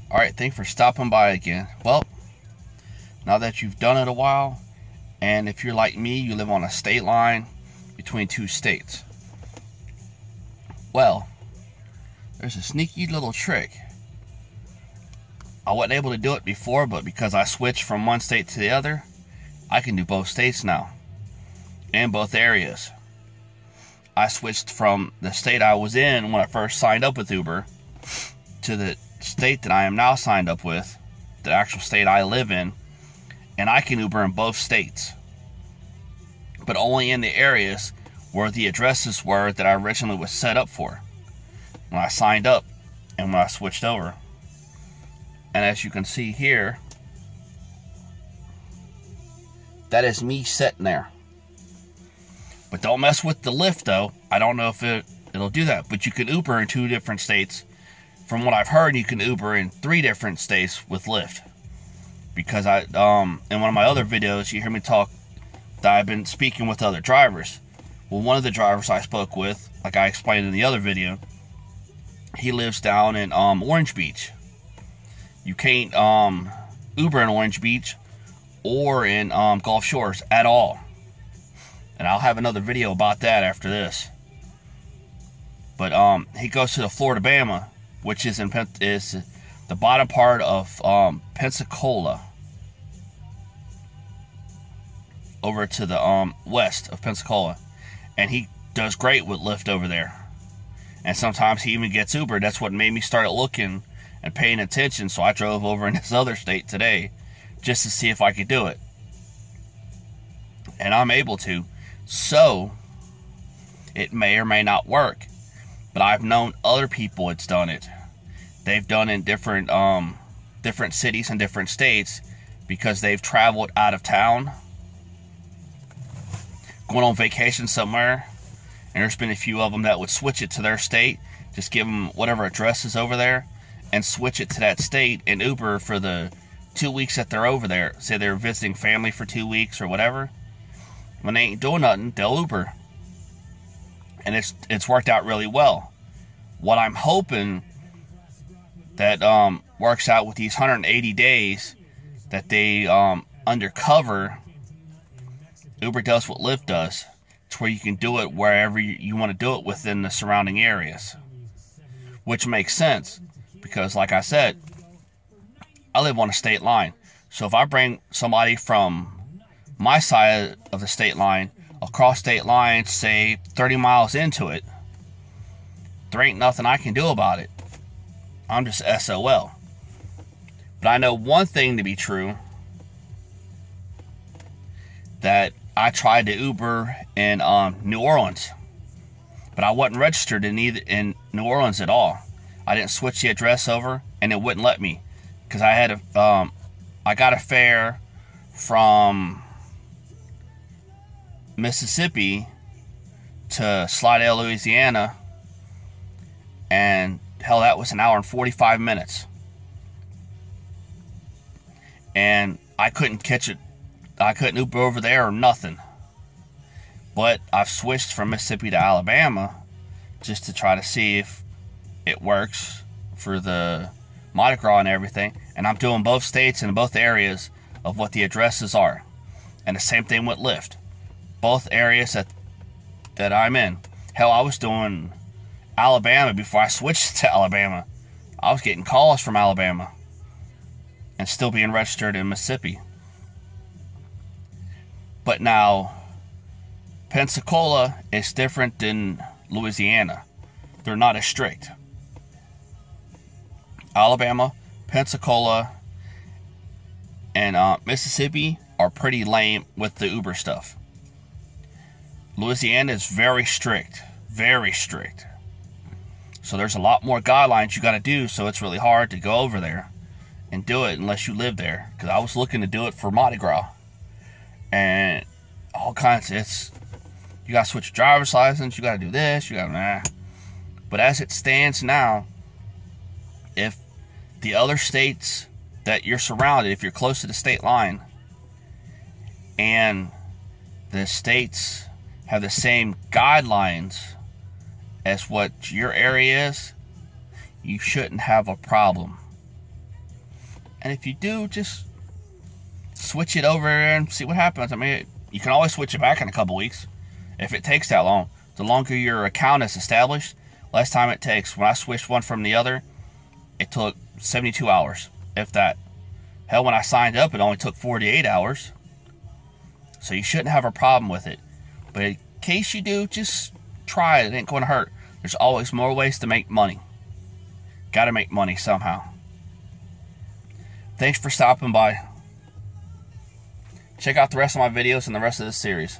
Alright, thanks for stopping by again. Well, now that you've done it a while, and if you're like me, you live on a state line between two states. Well, there's a sneaky little trick. I wasn't able to do it before, but because I switched from one state to the other, I can do both states now, in both areas. I switched from the state I was in when I first signed up with Uber to the state that I am now signed up with, the actual state I live in, and I can Uber in both states, but only in the areas where the addresses were that I originally was set up for when I signed up and when I switched over. And as you can see here, that is me sitting there. But don't mess with the Lyft though. I don't know if it'll do that, but you can Uber in 2 different states. From what I've heard, you can Uber in 3 different states with Lyft. Because in one of my other videos, you hear me talk that I've been speaking with other drivers. Well, one of the drivers I spoke with, like I explained in the other video, he lives down in Orange Beach. You can't Uber in Orange Beach or in Gulf Shores at all. And I'll have another video about that after this. But he goes to the Florida-Bama, which is the bottom part of Pensacola, over to the west of Pensacola, and he does great with Lyft over there. And sometimes he even gets Uber. That's what made me start looking and paying attention. So I drove over in this other state today just to see if I could do it, and I'm able to. So it may or may not work, but I've known other people that's done it. They've done in different cities and different states because they've traveled out of town, going on vacation somewhere, and there's been a few of them that would switch it to their state, just give them whatever address is over there, and switch it to that state and Uber for the 2 weeks that they're over there. Say they're visiting family for 2 weeks or whatever. When they ain't doing nothing, they'll Uber. And it's worked out really well. What I'm hoping that works out with these 180 days that they undercover, Uber does what Lyft does. It's where you can do it wherever you want to do it within the surrounding areas, which makes sense because, like I said, I live on a state line. So if I bring somebody from my side of the state line across state lines, say 30 miles into it, there ain't nothing I can do about it. I'm just SOL. But I know one thing to be true, that I tried to Uber in New Orleans, but I wasn't registered in New Orleans at all. I didn't switch the address over, and it wouldn't let me because I had I got a fare from Mississippi to Slidell, Louisiana, and hell, that was 1 hour and 45 minutes, and I couldn't catch it. I couldn't Uber over there or nothing. But I've switched from Mississippi to Alabama just to try to see if it works for the Mardi Gras and everything, and I'm doing both states and both areas of what the addresses are. And the same thing with Lyft. Both areas that I'm in. Hell, I was doing Alabama before I switched to Alabama. I was getting calls from Alabama and still being registered in Mississippi. But now, Pensacola is different than Louisiana. They're not as strict. Alabama, Pensacola, and Mississippi are pretty lame with the Uber stuff. Louisiana is very strict. Very strict. So there's a lot more guidelines you got to do, so it's really hard to go over there and do it unless you live there. Because I was looking to do it for Mardi Gras. And all kinds of, you got to switch your driver's license, you got to do this, you got to, But as it stands now, if the other states that you're surrounded, if you're close to the state line, and the states have the same guidelines as what your area is, you shouldn't have a problem. And if you do, just switch it over and see what happens. I mean, you can always switch it back in a couple weeks if it takes that long. The longer your account is established, less time it takes. When I switched one from the other, it took 72 hours, if that. Hell, when I signed up, it only took 48 hours. So you shouldn't have a problem with it. But in case you do, just try it. It ain't going to hurt. There's always more ways to make money. Got to make money somehow. Thanks for stopping by. Check out the rest of my videos and the rest of this series.